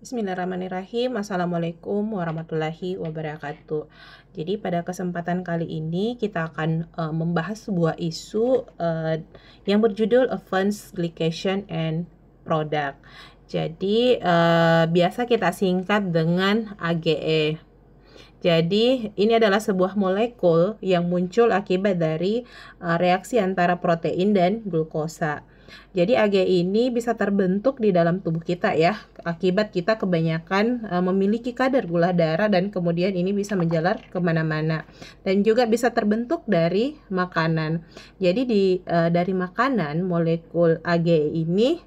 Bismillahirrahmanirrahim. Assalamualaikum warahmatullahi wabarakatuh. Jadi pada kesempatan kali ini kita akan membahas sebuah isu yang berjudul Advanced Glycation and Product. Jadi biasa kita singkat dengan AGE. Jadi ini adalah sebuah molekul yang muncul akibat dari reaksi antara protein dan glukosa. Jadi AGE ini bisa terbentuk di dalam tubuh kita ya, akibat kita kebanyakan memiliki kadar gula darah dan kemudian ini bisa menjalar kemana-mana. Dan juga bisa terbentuk dari makanan. Jadi dari makanan molekul AGE ini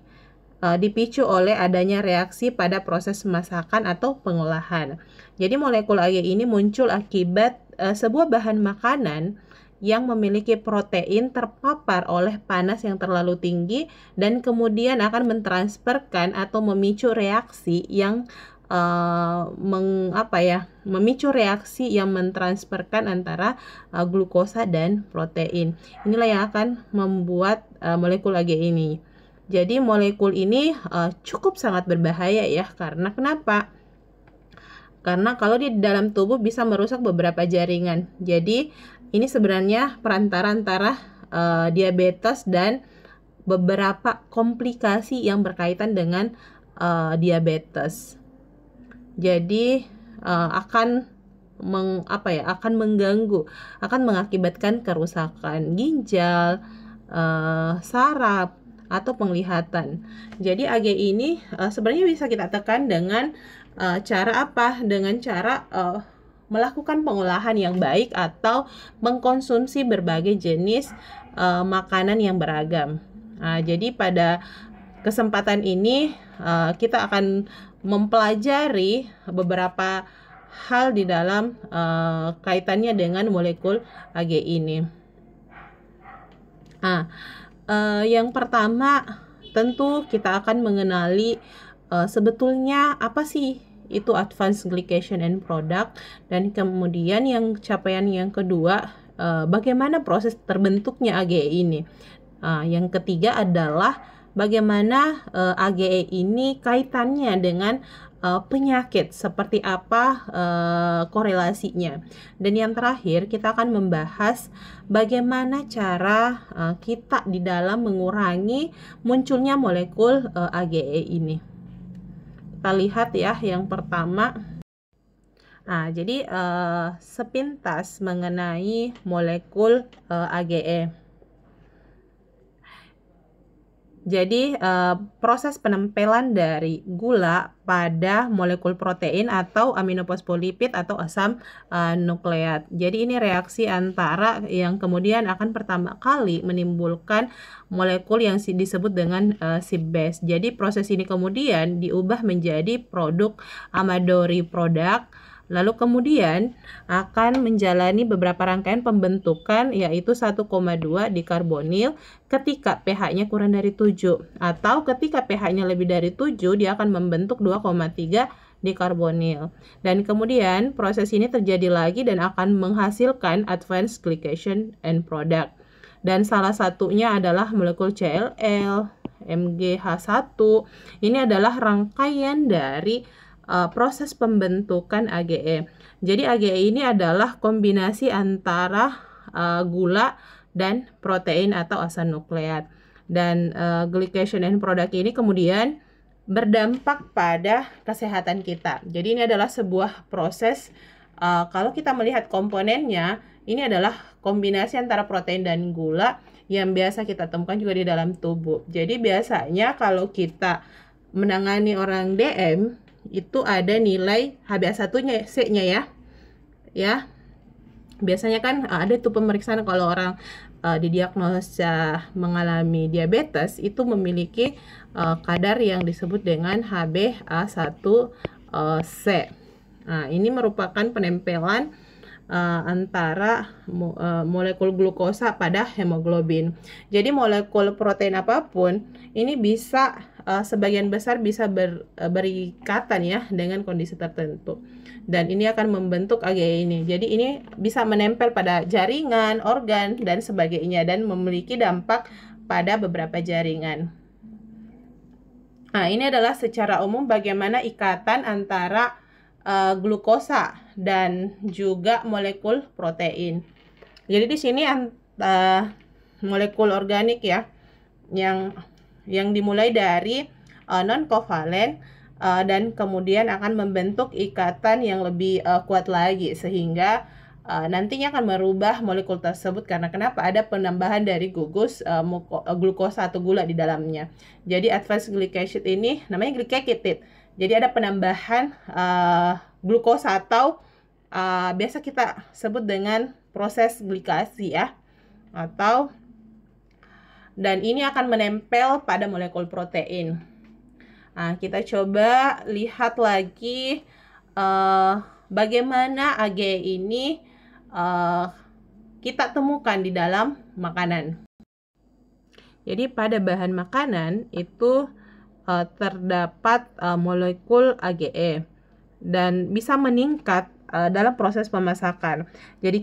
dipicu oleh adanya reaksi pada proses masakan atau pengolahan. Jadi molekul AGE ini muncul akibat sebuah bahan makanan yang memiliki protein terpapar oleh panas yang terlalu tinggi dan kemudian akan mentransferkan atau memicu reaksi yang memicu reaksi yang mentransferkan antara glukosa dan protein. Inilah yang akan membuat molekul AGE ini. Jadi molekul ini cukup sangat berbahaya ya, karena kenapa? Karena kalau di dalam tubuh bisa merusak beberapa jaringan. Jadi ini sebenarnya perantara antara diabetes dan beberapa komplikasi yang berkaitan dengan diabetes. Jadi akan mengganggu, akan mengakibatkan kerusakan ginjal, saraf, atau penglihatan. Jadi AGE ini sebenarnya bisa kita tekan dengan cara apa? Dengan cara melakukan pengolahan yang baik atau mengkonsumsi berbagai jenis makanan yang beragam. Jadi pada kesempatan ini kita akan mempelajari beberapa hal di dalam kaitannya dengan molekul AGE ini. Yang pertama tentu kita akan mengenali sebetulnya apa sih itu Advanced Glycation and Product, dan kemudian yang capaian yang kedua bagaimana proses terbentuknya AGE ini. Yang ketiga adalah bagaimana AGE ini kaitannya dengan penyakit, seperti apa korelasinya. Dan yang terakhir kita akan membahas bagaimana cara kita di dalam mengurangi munculnya molekul AGE ini. Kita lihat ya, yang pertama. Jadi sepintas mengenai molekul AGE. Jadi proses penempelan dari gula pada molekul protein atau aminofosfolipid atau asam nukleat. Jadi ini reaksi antara yang kemudian akan pertama kali menimbulkan molekul yang disebut dengan SIP base. Jadi proses ini kemudian diubah menjadi produk Amadori product. Lalu kemudian akan menjalani beberapa rangkaian pembentukan, yaitu 1,2 dikarbonil ketika pH-nya kurang dari 7, atau ketika pH-nya lebih dari 7 dia akan membentuk 2,3 dikarbonil. Dan kemudian proses ini terjadi lagi dan akan menghasilkan Advanced Glycation and Product. Dan salah satunya adalah molekul CLL, MgH1. Ini adalah rangkaian dari proses pembentukan AGE. Jadi AGE ini adalah kombinasi antara gula dan protein atau asam nukleat. Dan glycation and product ini kemudian berdampak pada kesehatan kita. Jadi ini adalah sebuah proses, kalau kita melihat komponennya, ini adalah kombinasi antara protein dan gula yang biasa kita temukan juga di dalam tubuh. Jadi biasanya kalau kita menangani orang DM, itu ada nilai HbA1-nya, C-nya ya. Biasanya kan ada tuh pemeriksaan kalau orang didiagnosa mengalami diabetes, itu memiliki kadar yang disebut dengan HbA1c. Ini merupakan penempelan antara molekul glukosa pada hemoglobin. Jadi molekul protein apapun ini bisa sebagian besar bisa berikatan ya dengan kondisi tertentu. Dan ini akan membentuk AGE ini. Jadi ini bisa menempel pada jaringan, organ, dan sebagainya, dan memiliki dampak pada beberapa jaringan. Nah, ini adalah secara umum bagaimana ikatan antara glukosa dan juga molekul protein. Jadi di sini molekul organik ya, yang dimulai dari non kovalen dan kemudian akan membentuk ikatan yang lebih kuat lagi, sehingga nantinya akan merubah molekul tersebut karena kenapa? Ada penambahan dari gugus glukosa atau gula di dalamnya. Jadi advanced glycan ini namanya glycated. Jadi ada penambahan glukosa atau biasa kita sebut dengan proses glikasi ya, dan ini akan menempel pada molekul protein. Nah, kita coba lihat lagi bagaimana AGE ini kita temukan di dalam makanan. Jadi pada bahan makanan itu terdapat molekul AGE dan bisa meningkat dalam proses pemasakan. Jadi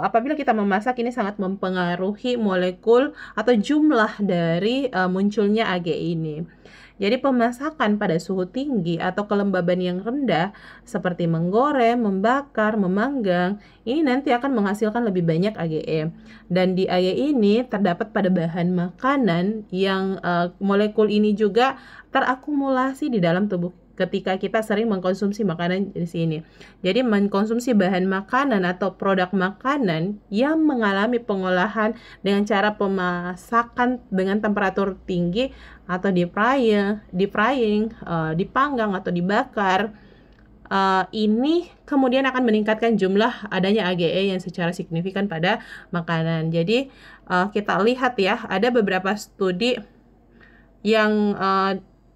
apabila kita memasak ini sangat mempengaruhi molekul atau jumlah dari munculnya AGE ini. Jadi pemasakan pada suhu tinggi atau kelembaban yang rendah seperti menggoreng, membakar, memanggang, ini nanti akan menghasilkan lebih banyak AGE. Dan di AGE ini terdapat pada bahan makanan yang molekul ini juga terakumulasi di dalam tubuh ketika kita sering mengkonsumsi makanan di sini. Jadi mengkonsumsi bahan makanan atau produk makanan yang mengalami pengolahan dengan cara pemasakan dengan temperatur tinggi atau dipanggang atau dibakar, ini kemudian akan meningkatkan jumlah adanya AGE yang secara signifikan pada makanan. Jadi kita lihat ya, ada beberapa studi yang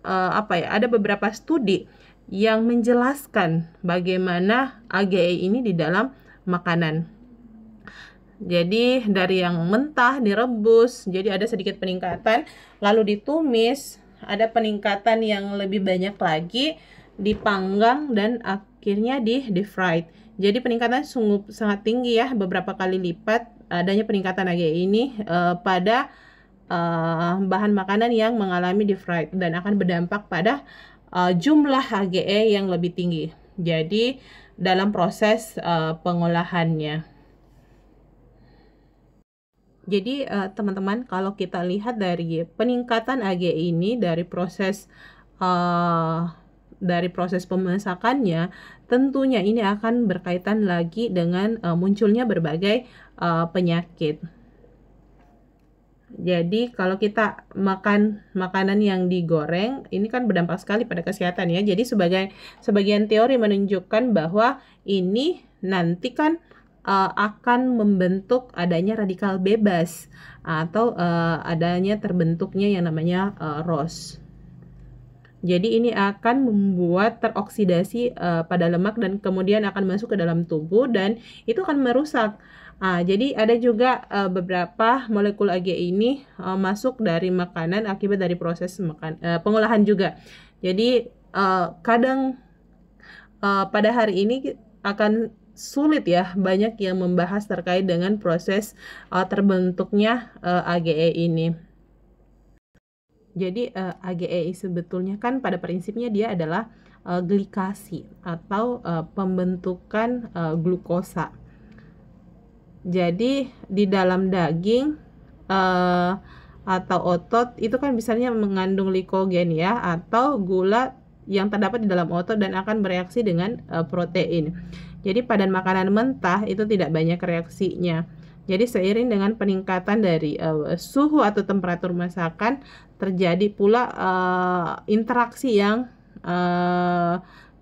ada beberapa studi yang menjelaskan bagaimana AGE ini di dalam makanan. Jadi dari yang mentah direbus, jadi ada sedikit peningkatan, lalu ditumis, ada peningkatan yang lebih banyak lagi, dipanggang dan akhirnya di fried. Jadi peningkatan sungguh sangat tinggi ya, beberapa kali lipat adanya peningkatan AGE ini pada bahan makanan yang mengalami di fried dan akan berdampak pada jumlah AGE yang lebih tinggi. Jadi dalam proses pengolahannya. Jadi teman-teman, kalau kita lihat dari peningkatan AGE ini dari proses pemasakannya, tentunya ini akan berkaitan lagi dengan munculnya berbagai penyakit. Jadi kalau kita makan makanan yang digoreng, ini kan berdampak sekali pada kesehatan ya. Jadi sebagian teori menunjukkan bahwa ini nanti kan akan membentuk adanya radikal bebas atau adanya terbentuknya yang namanya ROS. Jadi ini akan membuat teroksidasi pada lemak dan kemudian akan masuk ke dalam tubuh dan itu akan merusak. Jadi ada juga beberapa molekul AGE ini masuk dari makanan akibat dari proses pengolahan juga. Jadi kadang pada hari ini akan sulit ya, banyak yang membahas terkait dengan proses terbentuknya AGE ini. Jadi AGE sebetulnya kan pada prinsipnya dia adalah glikasi atau pembentukan glukosa. Jadi di dalam daging atau otot itu kan misalnya mengandung glikogen ya, atau gula yang terdapat di dalam otot dan akan bereaksi dengan protein. Jadi pada makanan mentah itu tidak banyak reaksinya. Jadi seiring dengan peningkatan dari suhu atau temperatur masakan, terjadi pula interaksi yang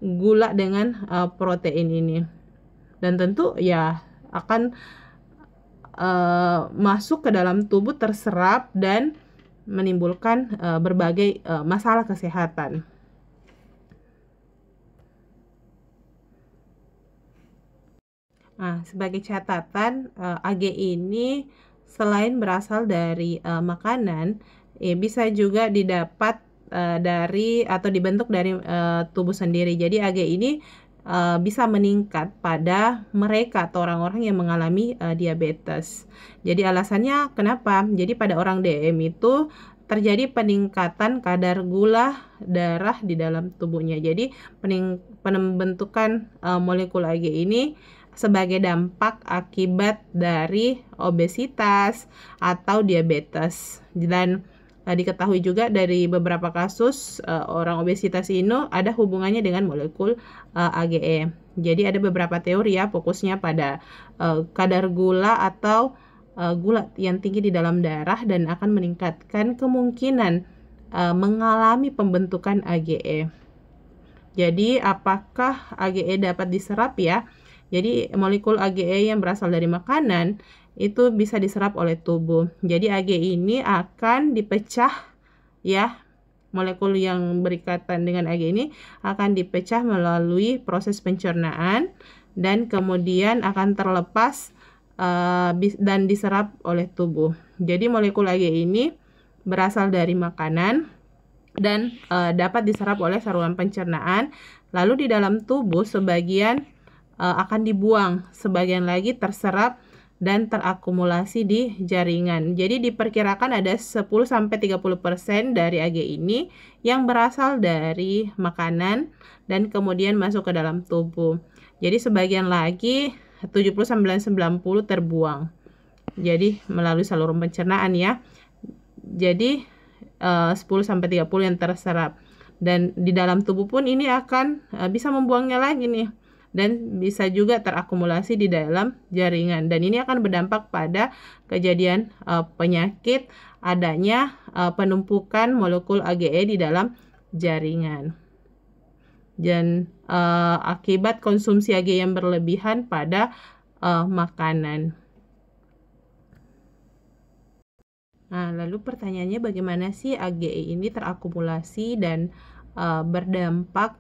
gula dengan protein ini. Dan tentu ya akan masuk ke dalam tubuh, terserap dan menimbulkan berbagai masalah kesehatan. Sebagai catatan, AGE ini selain berasal dari makanan, bisa juga didapat dari atau dibentuk dari tubuh sendiri. Jadi AGE ini bisa meningkat pada mereka atau orang-orang yang mengalami diabetes. Jadi alasannya kenapa? Jadi pada orang DM itu terjadi peningkatan kadar gula darah di dalam tubuhnya. Jadi pembentukan molekul Ag ini sebagai dampak akibat dari obesitas atau diabetes. Dan diketahui juga dari beberapa kasus orang obesitas ini ada hubungannya dengan molekul Age. Jadi ada beberapa teori ya, fokusnya pada kadar gula atau gula yang tinggi di dalam darah dan akan meningkatkan kemungkinan mengalami pembentukan Age. Jadi apakah Age dapat diserap ya? Jadi molekul Age yang berasal dari makanan itu bisa diserap oleh tubuh. Jadi Age ini akan dipecah ya. Molekul yang berikatan dengan Ag ini akan dipecah melalui proses pencernaan dan kemudian akan terlepas dan diserap oleh tubuh. Jadi molekul Ag ini berasal dari makanan dan dapat diserap oleh saluran pencernaan. Lalu di dalam tubuh sebagian akan dibuang, sebagian lagi terserap dan terakumulasi di jaringan. Jadi diperkirakan ada 10-30% dari Ag ini yang berasal dari makanan dan kemudian masuk ke dalam tubuh. Jadi sebagian lagi 70-90 terbuang. Jadi melalui saluran pencernaan ya. Jadi 10-30 yang terserap. Dan di dalam tubuh pun ini akan bisa membuangnya lagi nih. Dan bisa juga terakumulasi di dalam jaringan. Dan ini akan berdampak pada kejadian penyakit adanya penumpukan molekul Age di dalam jaringan. Dan akibat konsumsi Ag yang berlebihan pada makanan. Nah, lalu pertanyaannya bagaimana sih Ag ini terakumulasi dan berdampak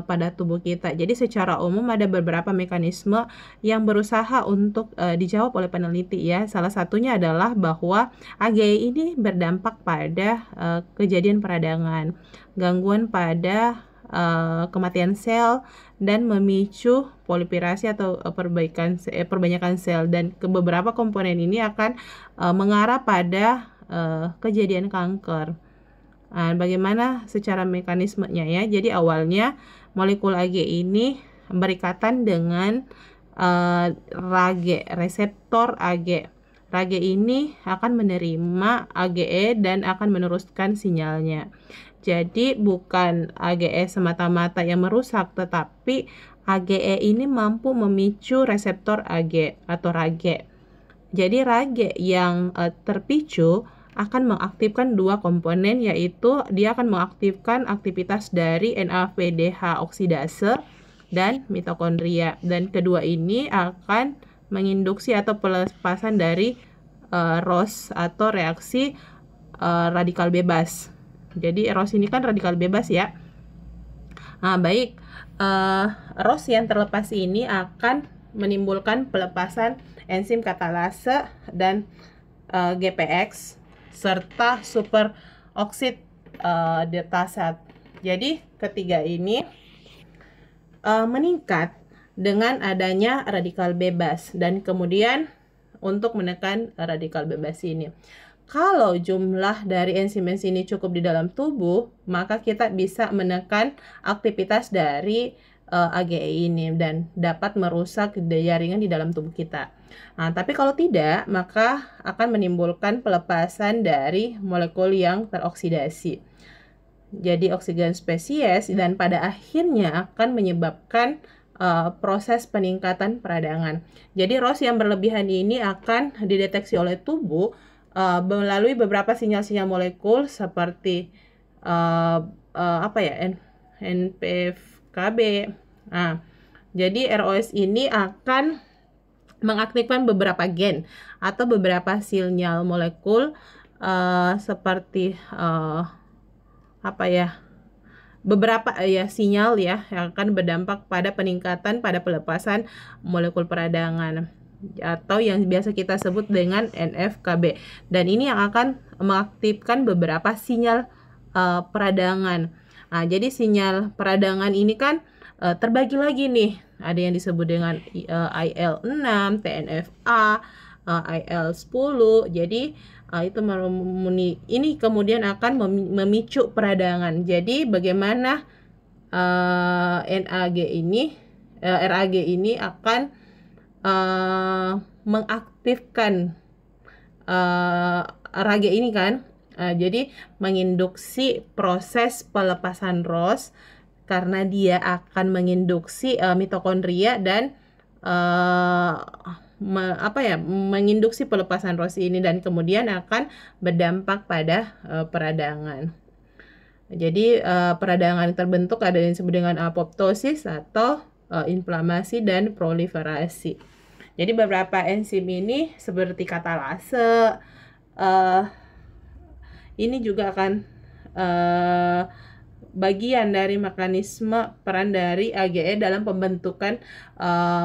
pada tubuh kita. Jadi secara umum ada beberapa mekanisme yang berusaha untuk dijawab oleh peneliti ya. Salah satunya adalah bahwa Ag ini berdampak pada kejadian peradangan, gangguan pada kematian sel dan memicu proliferasi atau perbanyakan sel, dan beberapa komponen ini akan mengarah pada kejadian kanker. Bagaimana secara mekanismenya ya? Jadi awalnya molekul Ag ini berikatan dengan rage, reseptor Ag. Rage ini akan menerima Age dan akan meneruskan sinyalnya. Jadi bukan Age semata-mata yang merusak, tetapi Age ini mampu memicu reseptor Ag atau rage. Jadi rage yang terpicu akan mengaktifkan dua komponen, yaitu dia akan mengaktifkan aktivitas dari NADPH oksidase dan mitokondria, dan kedua ini akan menginduksi atau pelepasan dari ROS atau reaksi radikal bebas. Jadi ROS ini kan radikal bebas ya. Baik, ROS yang terlepas ini akan menimbulkan pelepasan enzim katalase dan GPX serta superoksid detasat. Jadi ketiga ini meningkat dengan adanya radikal bebas, dan kemudian untuk menekan radikal bebas ini, kalau jumlah dari enzim-enzim ini cukup di dalam tubuh, maka kita bisa menekan aktivitas dari Age ini dan dapat merusak jaringan di dalam tubuh kita. Tapi kalau tidak, maka akan menimbulkan pelepasan dari molekul yang teroksidasi. Jadi oksigen spesies, dan pada akhirnya akan menyebabkan proses peningkatan peradangan. Jadi ROS yang berlebihan ini akan dideteksi oleh tubuh melalui beberapa sinyal-sinyal molekul seperti NPFKB. Jadi ROS ini akan mengaktifkan beberapa gen atau beberapa sinyal molekul seperti beberapa sinyal ya yang akan berdampak pada peningkatan pada pelepasan molekul peradangan atau yang biasa kita sebut dengan NFKB, dan ini yang akan mengaktifkan beberapa sinyal peradangan. Jadi sinyal peradangan ini kan terbagi lagi nih, ada yang disebut dengan IL-6, TNF-A, IL-10. Jadi itu ini kemudian akan memicu peradangan. Jadi bagaimana RAG ini akan mengaktifkan RAG ini kan. Jadi menginduksi proses pelepasan ROS karena dia akan menginduksi mitokondria dan menginduksi pelepasan ROS ini, dan kemudian akan berdampak pada peradangan. Jadi peradangan terbentuk ada yang disebut dengan apoptosis atau inflamasi dan proliferasi. Jadi beberapa enzim ini seperti katalase ini juga akan bagian dari mekanisme peran dari AGE dalam pembentukan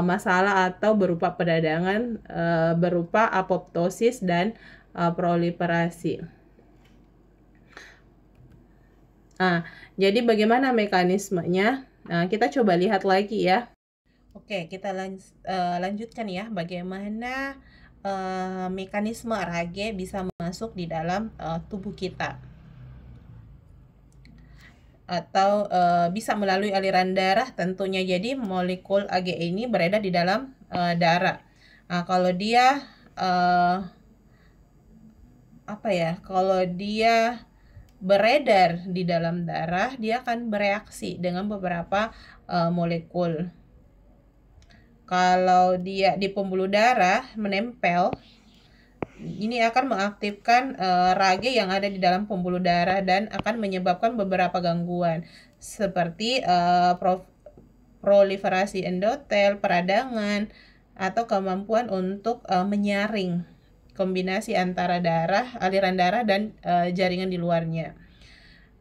masalah atau berupa peradangan berupa apoptosis dan proliferasi. Jadi bagaimana mekanismenya? Kita coba lihat lagi ya. Oke, kita lanjutkan ya, bagaimana mekanisme RAG bisa masuk di dalam tubuh kita, atau bisa melalui aliran darah tentunya. Jadi molekul AGE ini beredar di dalam darah. Kalau dia kalau dia beredar di dalam darah, dia akan bereaksi dengan beberapa molekul. Kalau dia di pembuluh darah menempel, ini akan mengaktifkan RAG yang ada di dalam pembuluh darah dan akan menyebabkan beberapa gangguan seperti proliferasi endotel, peradangan, atau kemampuan untuk menyaring kombinasi antara aliran darah dan jaringan di luarnya.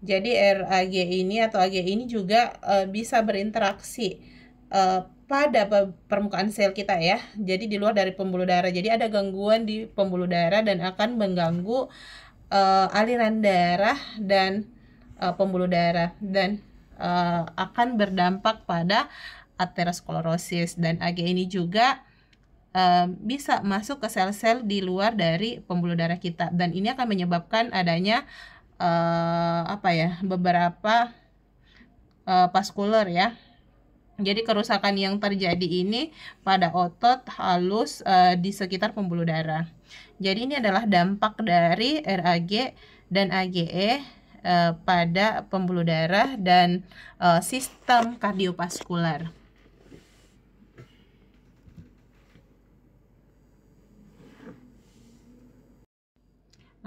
Jadi RAG ini atau AG ini juga bisa berinteraksi pada permukaan sel kita ya. Jadi di luar dari pembuluh darah. Jadi ada gangguan di pembuluh darah dan akan mengganggu aliran darah dan pembuluh darah, dan akan berdampak pada aterosklerosis. Dan AG ini juga bisa masuk ke sel-sel di luar dari pembuluh darah kita, dan ini akan menyebabkan adanya beberapa vaskuler ya. Jadi kerusakan yang terjadi ini pada otot halus di sekitar pembuluh darah. Jadi ini adalah dampak dari RAG dan AGE pada pembuluh darah dan sistem kardiovaskular.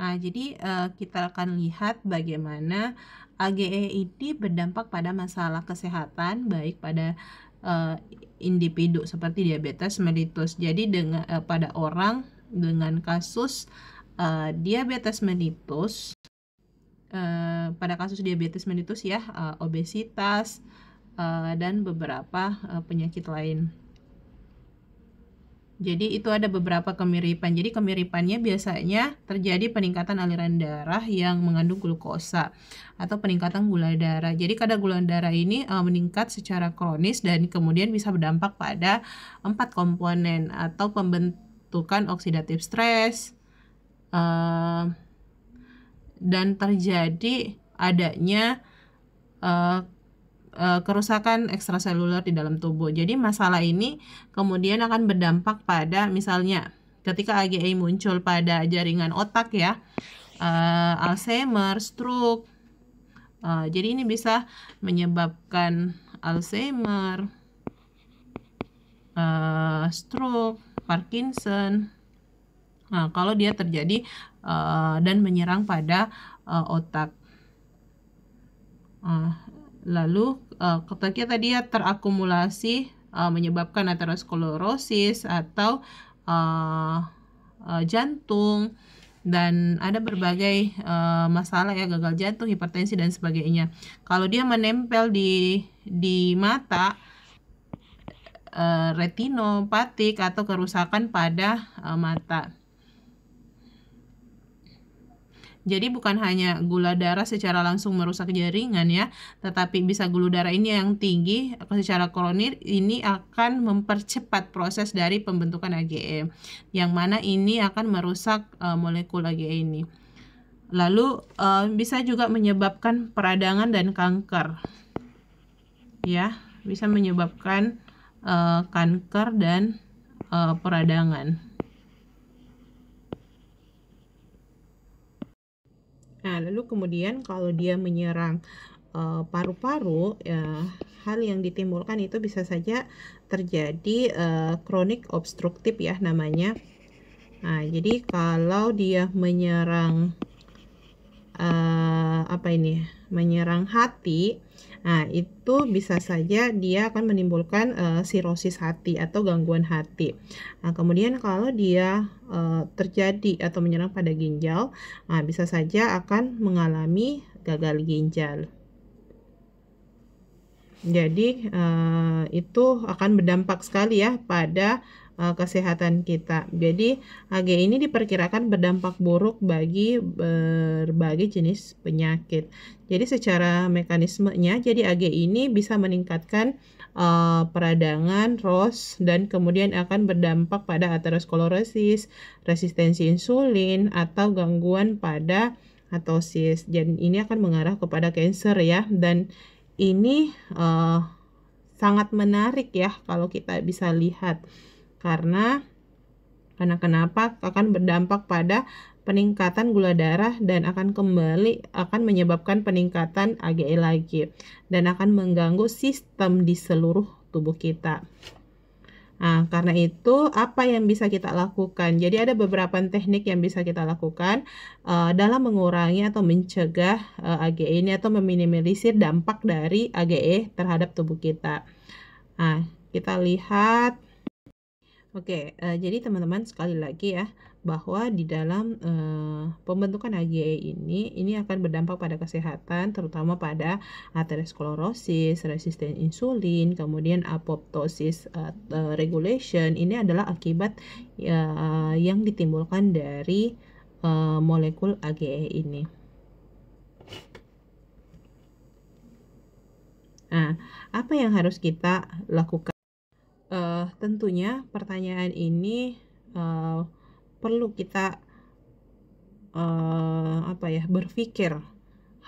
Jadi kita akan lihat bagaimana AGE ini berdampak pada masalah kesehatan, baik pada individu seperti diabetes mellitus. Jadi pada orang dengan kasus diabetes mellitus, pada kasus diabetes mellitus ya, obesitas dan beberapa penyakit lain. Jadi itu ada beberapa kemiripan. Jadi kemiripannya biasanya terjadi peningkatan aliran darah yang mengandung glukosa atau peningkatan gula darah. Jadi kadar gula darah ini meningkat secara kronis dan kemudian bisa berdampak pada 4 komponen atau pembentukan oksidatif stres, dan terjadi adanya kerusakan ekstraseluler di dalam tubuh. Jadi masalah ini kemudian akan berdampak pada, misalnya ketika AGE muncul pada jaringan otak ya, Alzheimer, stroke. Jadi ini bisa menyebabkan Alzheimer, stroke, Parkinson. Kalau dia terjadi dan menyerang pada otak. Lalu ketika dia terakumulasi menyebabkan aterosklerosis atau jantung, dan ada berbagai masalah ya, gagal jantung, hipertensi dan sebagainya. Kalau dia menempel di mata, retinopatik atau kerusakan pada mata. Jadi bukan hanya gula darah secara langsung merusak jaringan ya, tetapi bisa gula darah ini yang tinggi secara kronis ini akan mempercepat proses dari pembentukan AGE, yang mana ini akan merusak molekul AGE ini. Lalu bisa juga menyebabkan peradangan dan kanker, ya, bisa menyebabkan kanker dan peradangan. Nah, lalu kemudian kalau dia menyerang paru-paru, ya, hal yang ditimbulkan itu bisa saja terjadi kronik obstruktif ya namanya. Nah, jadi kalau dia menyerang menyerang hati, nah itu bisa saja dia akan menimbulkan sirosis hati atau gangguan hati. Nah, kemudian kalau dia terjadi atau menyerang pada ginjal, nah bisa saja akan mengalami gagal ginjal. Jadi itu akan berdampak sekali ya pada kesehatan kita. Jadi AGE ini diperkirakan berdampak buruk bagi berbagai jenis penyakit. Jadi secara mekanismenya, jadi AGE ini bisa meningkatkan peradangan ROS dan kemudian akan berdampak pada aterosklerosis, resistensi insulin atau gangguan pada mitosis. Dan ini akan mengarah kepada kanker ya. Dan ini sangat menarik ya kalau kita bisa lihat. Karena kenapa akan berdampak pada peningkatan gula darah dan akan menyebabkan peningkatan AGE lagi dan akan mengganggu sistem di seluruh tubuh kita. Nah, karena itu apa yang bisa kita lakukan? Jadi ada beberapa teknik yang bisa kita lakukan dalam mengurangi atau mencegah AGE ini atau meminimalisir dampak dari AGE terhadap tubuh kita. Nah, kita lihat. Oke, jadi teman-teman sekali lagi ya, bahwa di dalam pembentukan AGE ini akan berdampak pada kesehatan, terutama pada aterosklerosis, resisten insulin, kemudian apoptosis regulation. Ini adalah akibat yang ditimbulkan dari molekul AGE ini. Nah, apa yang harus kita lakukan? Tentunya pertanyaan ini perlu kita berpikir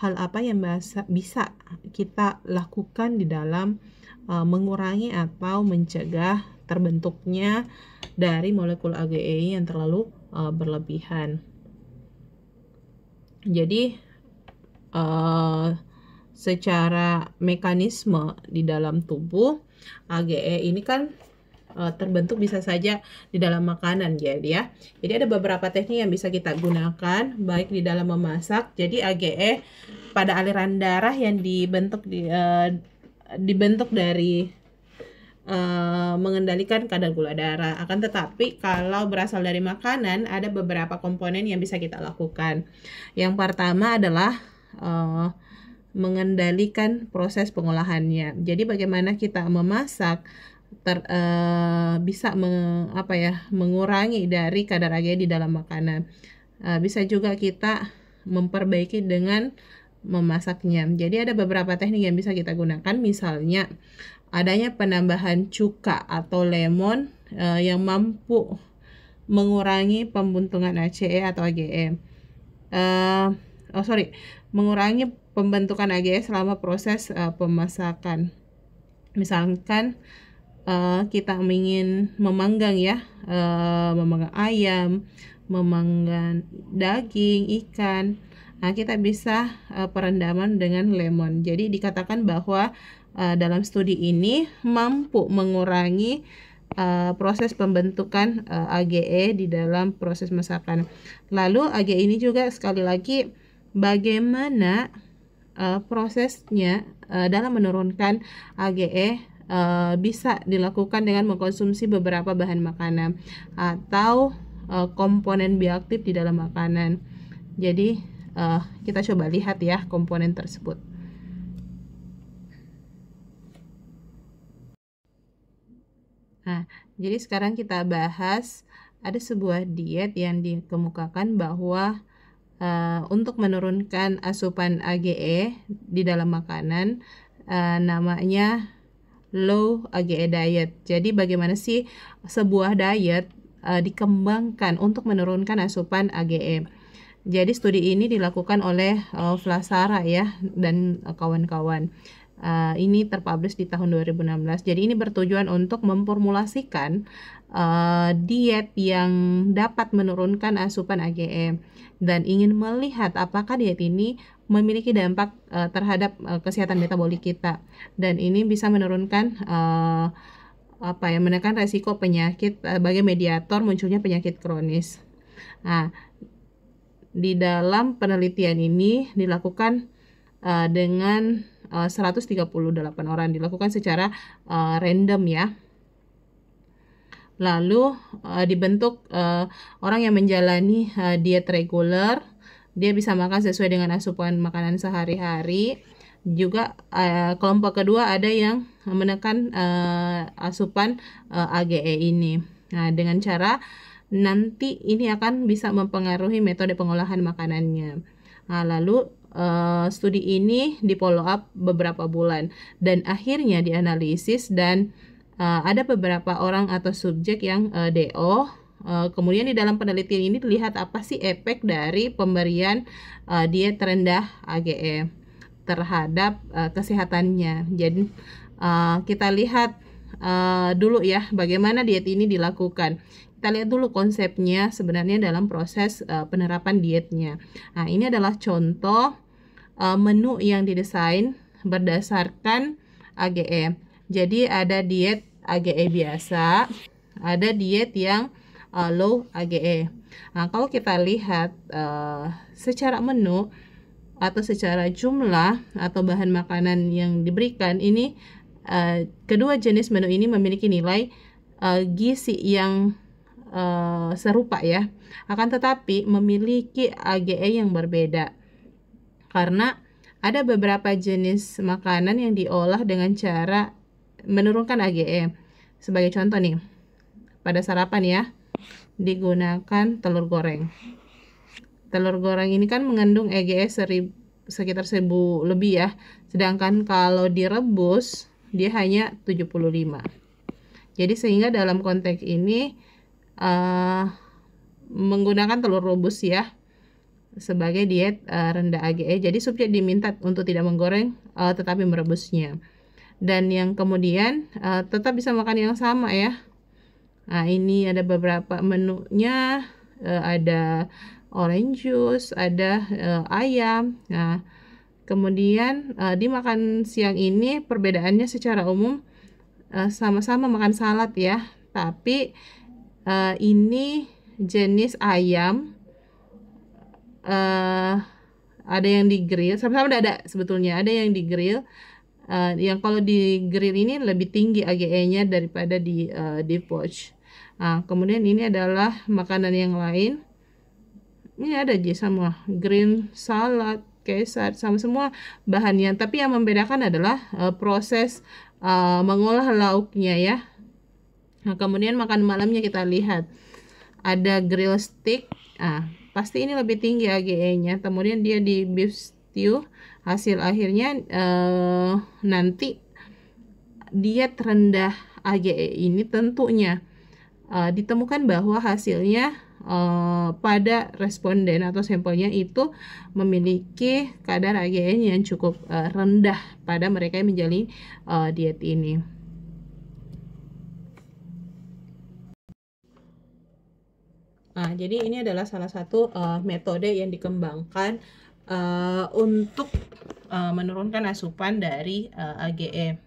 hal apa yang bisa kita lakukan di dalam mengurangi atau mencegah terbentuknya dari molekul AGE yang terlalu berlebihan. Jadi secara mekanisme di dalam tubuh AGE ini kan terbentuk bisa saja di dalam makanan ya. Jadi ada beberapa teknik yang bisa kita gunakan baik di dalam memasak. Jadi AGE pada aliran darah yang dibentuk dari mengendalikan kadar gula darah. Akan tetapi kalau berasal dari makanan ada beberapa komponen yang bisa kita lakukan. Yang pertama adalah mengendalikan proses pengolahannya. Jadi bagaimana kita memasak bisa mengurangi dari kadar AGE di dalam makanan. Bisa juga kita memperbaiki dengan memasaknya. Jadi ada beberapa teknik yang bisa kita gunakan, misalnya adanya penambahan cuka atau lemon yang mampu mengurangi pembentukan ACE atau AGE. Mengurangi pembentukan AGE selama proses pemasakan. Misalkan kita ingin memanggang ya, memanggang ayam, memanggang daging, ikan. Nah, kita bisa perendaman dengan lemon. Jadi dikatakan bahwa dalam studi ini mampu mengurangi proses pembentukan AGE di dalam proses masakan. Lalu AGE ini juga sekali lagi bagaimana prosesnya dalam menurunkan AGE bisa dilakukan dengan mengkonsumsi beberapa bahan makanan atau komponen bioaktif di dalam makanan. Jadi kita coba lihat ya komponen tersebut. Nah, jadi sekarang kita bahas ada sebuah diet yang dikemukakan bahwa untuk menurunkan asupan AGE di dalam makanan, namanya low AGE diet. Jadi bagaimana sih sebuah diet dikembangkan untuk menurunkan asupan AGE. Jadi studi ini dilakukan oleh Flasara ya dan kawan-kawan. Ini terpublish di tahun 2016. Jadi ini bertujuan untuk memformulasikan diet yang dapat menurunkan asupan AGE dan ingin melihat apakah diet ini memiliki dampak terhadap kesehatan metabolik kita, dan ini bisa menurunkan menekan resiko penyakit sebagai mediator munculnya penyakit kronis. Nah, di dalam penelitian ini dilakukan dengan 138 orang, dilakukan secara random ya. Lalu dibentuk orang yang menjalani diet reguler, dia bisa makan sesuai dengan asupan makanan sehari-hari. Juga kelompok kedua ada yang menekan asupan AGE ini. Nah, dengan cara nanti ini akan bisa mempengaruhi metode pengolahan makanannya. Nah, lalu studi ini di follow up beberapa bulan dan akhirnya dianalisis, dan ada beberapa orang atau subjek yang DO. Kemudian di dalam penelitian ini dilihat apa sih efek dari pemberian diet rendah AGE terhadap kesehatannya. Jadi kita lihat dulu ya bagaimana diet ini dilakukan. Kita lihat dulu konsepnya sebenarnya dalam proses penerapan dietnya. Nah, ini adalah contoh menu yang didesain berdasarkan AGE. Jadi ada diet AGE biasa, ada diet yang low AGE. Nah, kalau kita lihat secara menu atau secara jumlah atau bahan makanan yang diberikan ini, kedua jenis menu ini memiliki nilai gizi yang serupa ya, akan tetapi memiliki AGE yang berbeda karena ada beberapa jenis makanan yang diolah dengan cara menurunkan AGE. Sebagai contoh nih, pada sarapan ya, digunakan telur goreng. Telur goreng ini kan mengandung AGE sekitar 1000 lebih ya, sedangkan kalau direbus dia hanya 75. Jadi sehingga dalam konteks ini menggunakan telur rebus ya sebagai diet rendah AGE. Jadi subjek diminta untuk tidak menggoreng tetapi merebusnya. Dan yang kemudian tetap bisa makan yang sama ya. Nah, ini ada beberapa menunya, ada orange juice, ada ayam. Nah, kemudian di makan siang ini perbedaannya secara umum sama-sama makan salad ya, tapi ini jenis ayam ada yang di grill, sama-sama ada sebetulnya, ada yang di grill. Yang kalau di grill ini lebih tinggi AGE-nya daripada di deep poach. Nah, kemudian ini adalah makanan yang lain. Ini ada aja sama green salad, kesar, sama semua bahannya. Tapi yang membedakan adalah proses mengolah lauknya ya. Nah, kemudian makan malamnya kita lihat ada grill steak. Pasti ini lebih tinggi AGE-nya. Kemudian dia di beef stew. Hasil akhirnya nanti diet rendah AGE ini tentunya ditemukan bahwa hasilnya pada responden atau sampelnya itu memiliki kadar AGE yang cukup rendah pada mereka yang menjalani diet ini. Nah, jadi ini adalah salah satu metode yang dikembangkan untuk menurunkan asupan dari AGE.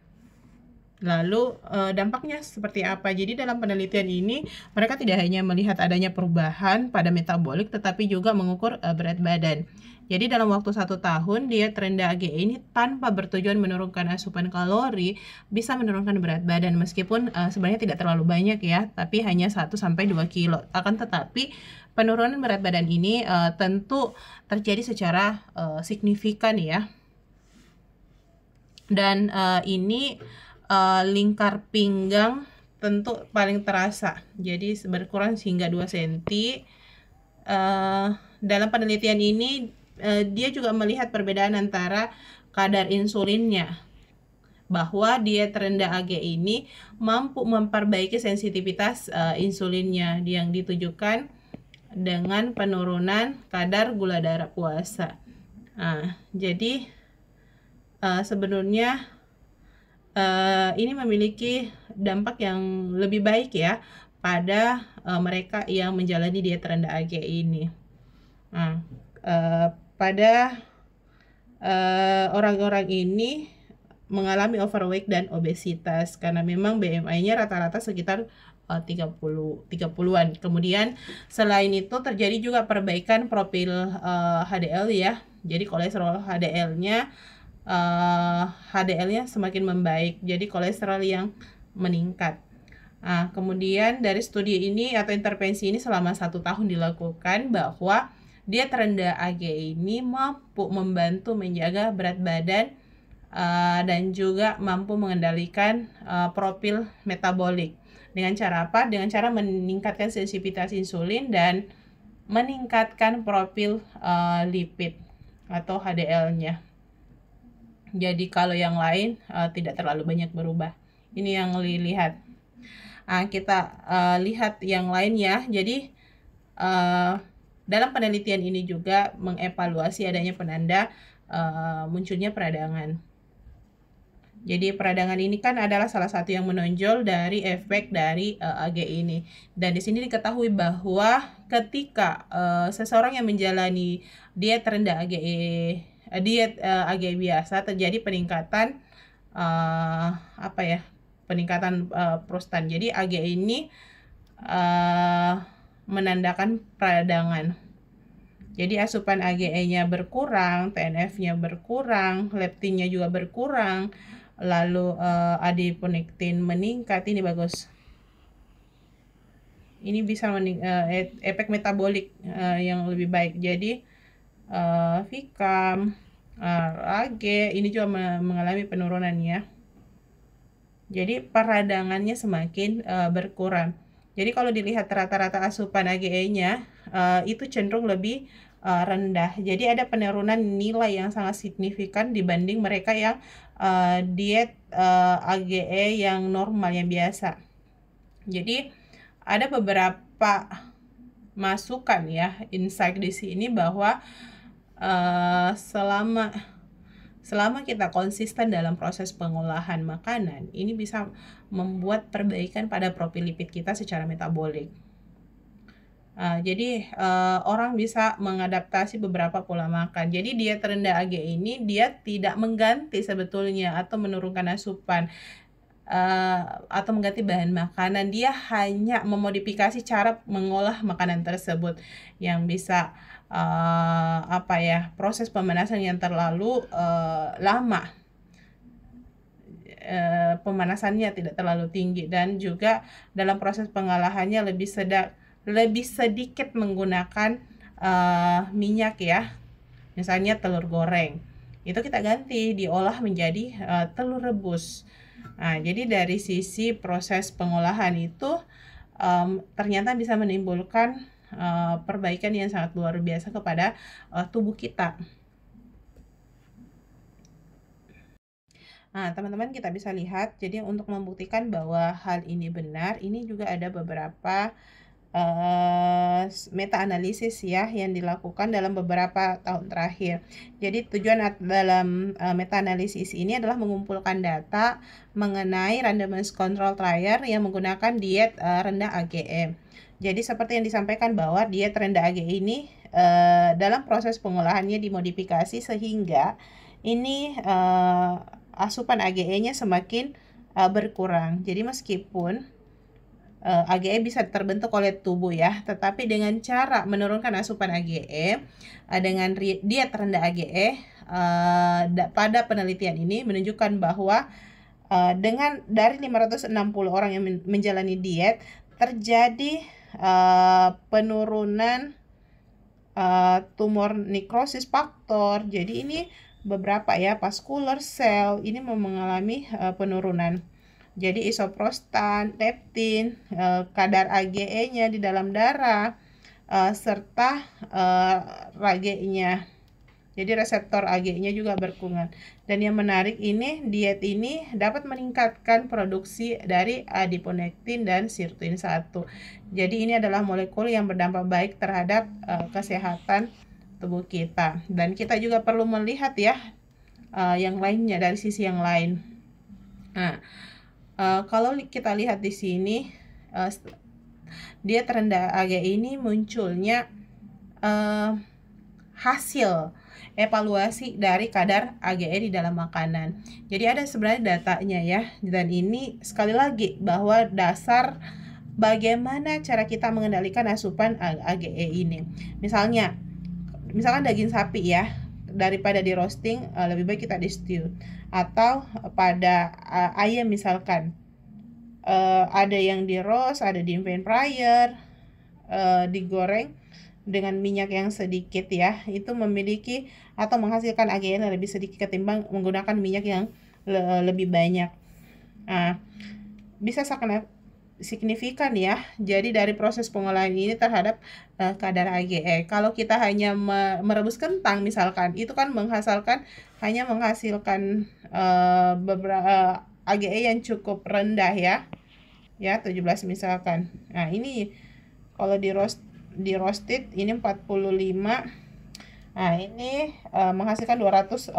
Lalu dampaknya seperti apa? Jadi dalam penelitian ini mereka tidak hanya melihat adanya perubahan pada metabolik, tetapi juga mengukur berat badan. Jadi dalam waktu 1 tahun diet rendah AGE ini tanpa bertujuan menurunkan asupan kalori bisa menurunkan berat badan, meskipun sebenarnya tidak terlalu banyak ya, tapi hanya 1-2 kilo. Akan tetapi penurunan berat badan ini tentu terjadi secara signifikan ya. Dan ini lingkar pinggang tentu paling terasa. Jadi berkurang hingga 2 cm. dalam penelitian ini dia juga melihat perbedaan antara kadar insulinnya, bahwa diet rendah AGE ini mampu memperbaiki sensitivitas insulinnya yang ditujukan dengan penurunan kadar gula darah puasa. Jadi sebenarnya ini memiliki dampak yang lebih baik ya pada mereka yang menjalani diet rendah AGE ini. Pada orang-orang ini mengalami overweight dan obesitas karena memang BMI-nya rata-rata sekitar 30-an. Kemudian selain itu terjadi juga perbaikan profil HDL ya. Jadi kolesterol HDL-nya semakin membaik. Jadi kolesterol yang meningkat. Kemudian dari studi ini atau intervensi ini selama 1 tahun dilakukan, bahwa diet rendah AGE ini mampu membantu menjaga berat badan dan juga mampu mengendalikan profil metabolik. Dengan cara apa? Dengan cara meningkatkan sensitivitas insulin dan meningkatkan profil lipid atau HDL-nya. Jadi kalau yang lain tidak terlalu banyak berubah. Ini yang dilihat. Kita lihat yang lainnya. Jadi dalam penelitian ini juga mengevaluasi adanya penanda munculnya peradangan. Jadi peradangan ini kan adalah salah satu yang menonjol dari efek dari AGE ini. Dan di sini diketahui bahwa ketika seseorang yang menjalani diet rendah AGE, AGE biasa, terjadi peningkatan peningkatan prostat. Jadi AGE ini menandakan peradangan. Jadi asupan AGE-nya berkurang, TNF-nya berkurang, leptinnya juga berkurang, lalu adiponektin meningkat. Ini bagus. Ini bisa efek metabolik yang lebih baik. Jadi Vikam, AGE ini juga mengalami penurunan ya. Jadi peradangannya semakin berkurang. Jadi kalau dilihat rata-rata asupan AGE-nya itu cenderung lebih rendah. Jadi ada penurunan nilai yang sangat signifikan dibanding mereka yang diet AGE yang normal, yang biasa. Jadi ada beberapa masukan ya, insight di sini, bahwa selama kita konsisten dalam proses pengolahan makanan, ini bisa membuat perbaikan pada profil lipid kita secara metabolik. Jadi orang bisa mengadaptasi beberapa pola makan. Jadi diet rendah AGE ini dia tidak mengganti sebetulnya atau menurunkan asupan atau mengganti bahan makanan. Dia hanya memodifikasi cara mengolah makanan tersebut yang bisa proses pemanasan yang terlalu lama. Pemanasannya tidak terlalu tinggi, dan juga dalam proses pengolahannya lebih sedikit menggunakan minyak ya. Misalnya telur goreng, itu kita ganti, diolah menjadi telur rebus. Jadi dari sisi proses pengolahan itu ternyata bisa menimbulkan perbaikan yang sangat luar biasa kepada tubuh kita. Teman-teman, kita bisa lihat, jadi untuk membuktikan bahwa hal ini benar, ini juga ada beberapa meta-analisis ya yang dilakukan dalam beberapa tahun terakhir. Jadi tujuan dalam meta-analisis ini adalah mengumpulkan data mengenai randomized control trial yang menggunakan diet rendah AGE. Jadi seperti yang disampaikan bahwa diet rendah AGE ini dalam proses pengolahannya dimodifikasi sehingga ini asupan AGE-nya semakin berkurang. Jadi meskipun AGE bisa terbentuk oleh tubuh ya, tetapi dengan cara menurunkan asupan AGE dengan diet rendah AGE, pada penelitian ini menunjukkan bahwa dengan dari 560 orang yang menjalani diet, terjadi penurunan tumor necrosis faktor. Jadi ini beberapa ya, vascular cell ini mengalami penurunan. Jadi isoprostan, leptin, kadar AGE-nya di dalam darah, serta rage-nya. Jadi reseptor AGE-nya juga berkurang. Dan yang menarik ini, diet ini dapat meningkatkan produksi dari adiponektin dan sirtuin 1. Jadi ini adalah molekul yang berdampak baik terhadap kesehatan tubuh kita. Dan kita juga perlu melihat ya yang lainnya dari sisi yang lain. Nah, kalau kita lihat di sini, dia terendah AGE ini munculnya hasil evaluasi dari kadar AGE di dalam makanan. Jadi ada sebenarnya datanya ya, dan ini sekali lagi bahwa dasar bagaimana cara kita mengendalikan asupan AGE ini. Misalkan daging sapi ya, daripada di roasting lebih baik kita di stew. Atau pada ayam misalkan, ada yang di roast, ada di pan fryer, digoreng dengan minyak yang sedikit ya, itu memiliki atau menghasilkan AGE yang lebih sedikit ketimbang menggunakan minyak yang lebih banyak. Bisa sangat signifikan ya. Jadi dari proses pengolahan ini terhadap kadar AGE. Kalau kita hanya merebus kentang misalkan, itu kan hanya menghasilkan beberapa AGE yang cukup rendah ya. 17 misalkan. Nah, ini kalau di roasted ini 45. Nah, ini menghasilkan 218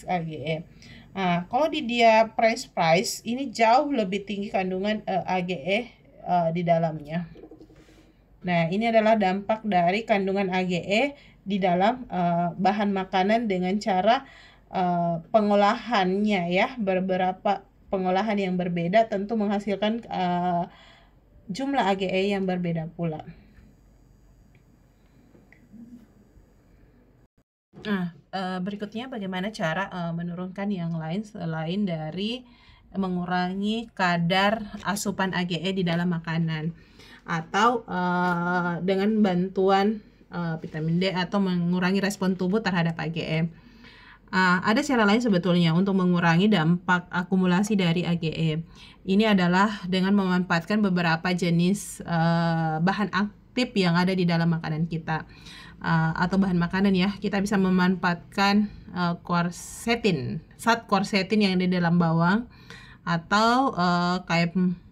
AGE. Nah, kalau dia price ini jauh lebih tinggi kandungan AGE di dalamnya. Nah, ini adalah dampak dari kandungan AGE di dalam bahan makanan dengan cara pengolahannya ya. Beberapa pengolahan yang berbeda tentu menghasilkan jumlah AGE yang berbeda pula. Berikutnya bagaimana cara menurunkan yang lain selain dari mengurangi kadar asupan AGE di dalam makanan, atau dengan bantuan vitamin D atau mengurangi respon tubuh terhadap AGE. Ada cara lain sebetulnya untuk mengurangi dampak akumulasi dari AGE. Ini adalah dengan memanfaatkan beberapa jenis bahan aktif yang ada di dalam makanan kita. Atau bahan makanan ya, kita bisa memanfaatkan zat quercetin yang ada di dalam bawang, atau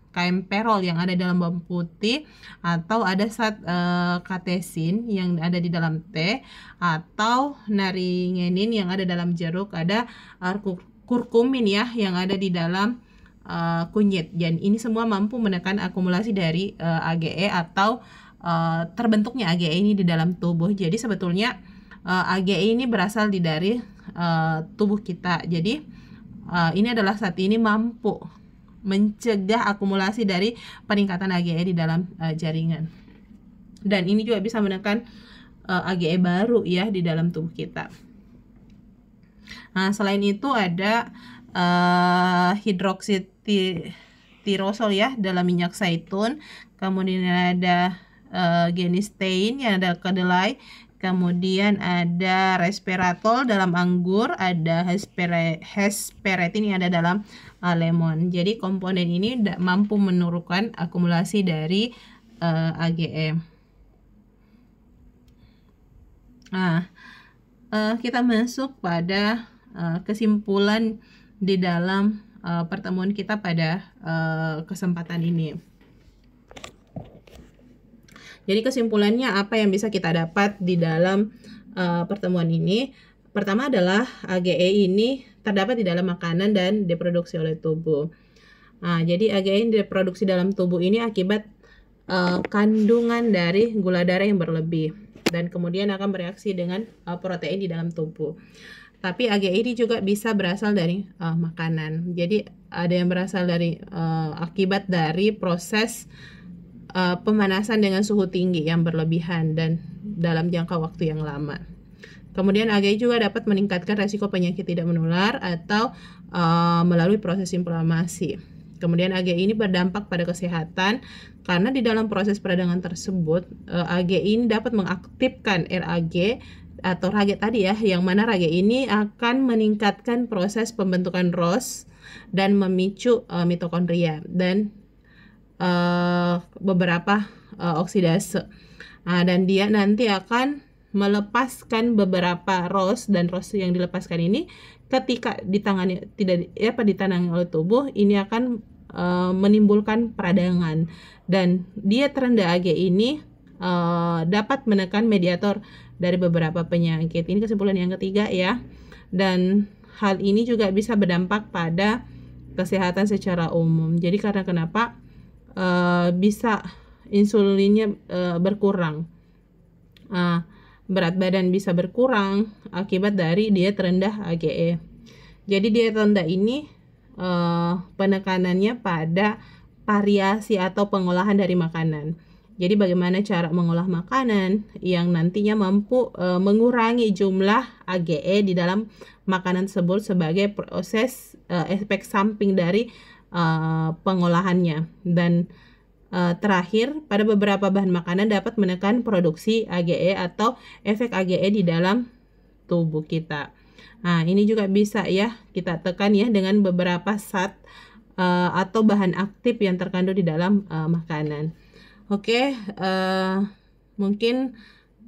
kaempferol yang ada dalam bawang putih, atau ada zat katesin yang ada di dalam teh, atau naringenin yang ada dalam jeruk, ada kurkumin ya yang ada di dalam kunyit. Dan ini semua mampu menekan akumulasi dari AGE atau terbentuknya AGE ini di dalam tubuh. Jadi sebetulnya AGE ini berasal dari tubuh kita. Jadi ini adalah saat ini mampu mencegah akumulasi dari peningkatan AGE di dalam jaringan. Dan ini juga bisa menekan AGE baru ya di dalam tubuh kita. Nah, selain itu ada hidroksitirosol ya dalam minyak zaitun, kemudian ada genistein yang ada kedelai, kemudian ada resveratrol dalam anggur, ada hesperetin yang ada dalam lemon. Jadi komponen ini mampu menurunkan akumulasi dari AGE. Nah, kita masuk pada kesimpulan di dalam pertemuan kita pada kesempatan ini. Jadi kesimpulannya apa yang bisa kita dapat di dalam pertemuan ini? Pertama adalah AGE ini terdapat di dalam makanan dan diproduksi oleh tubuh. Jadi AGE yang diproduksi dalam tubuh ini akibat kandungan dari gula darah yang berlebih, dan kemudian akan bereaksi dengan protein di dalam tubuh. Tapi AGE ini juga bisa berasal dari makanan. Jadi ada yang berasal dari akibat dari proses pemanasan dengan suhu tinggi yang berlebihan dan dalam jangka waktu yang lama. Kemudian AGE juga dapat meningkatkan resiko penyakit tidak menular atau melalui proses inflamasi. Kemudian AGE ini berdampak pada kesehatan karena di dalam proses peradangan tersebut AGE ini dapat mengaktifkan RAG atau RAG tadi ya, yang mana RAG ini akan meningkatkan proses pembentukan ROS dan memicu mitokondria dan beberapa oksidase. Dan dia nanti akan melepaskan beberapa ROS, dan ROS yang dilepaskan ini ketika ditangani ditanami oleh tubuh ini akan menimbulkan peradangan, dan diet rendah Ag ini dapat menekan mediator dari beberapa penyakit. Ini kesimpulan yang ketiga ya. Dan hal ini juga bisa berdampak pada kesehatan secara umum. Jadi karena kenapa bisa insulinnya berkurang, berat badan bisa berkurang akibat dari diet rendah AGE. Jadi diet rendah ini penekanannya pada variasi atau pengolahan dari makanan. Jadi bagaimana cara mengolah makanan yang nantinya mampu mengurangi jumlah AGE di dalam makanan tersebut sebagai proses efek samping dari pengolahannya. Dan terakhir, pada beberapa bahan makanan dapat menekan produksi AGE atau efek AGE di dalam tubuh kita. Ini juga bisa ya kita tekan ya dengan beberapa zat atau bahan aktif yang terkandung di dalam makanan. Oke, mungkin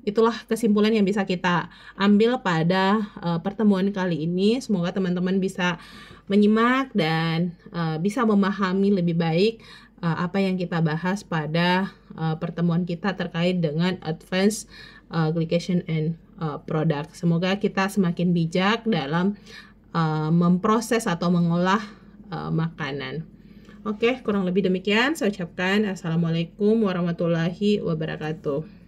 itulah kesimpulan yang bisa kita ambil pada pertemuan kali ini. Semoga teman-teman bisa menyimak dan bisa memahami lebih baik apa yang kita bahas pada pertemuan kita terkait dengan advanced glycation and product. Semoga kita semakin bijak dalam memproses atau mengolah makanan. Oke, kurang lebih demikian. Saya ucapkan assalamualaikum warahmatullahi wabarakatuh.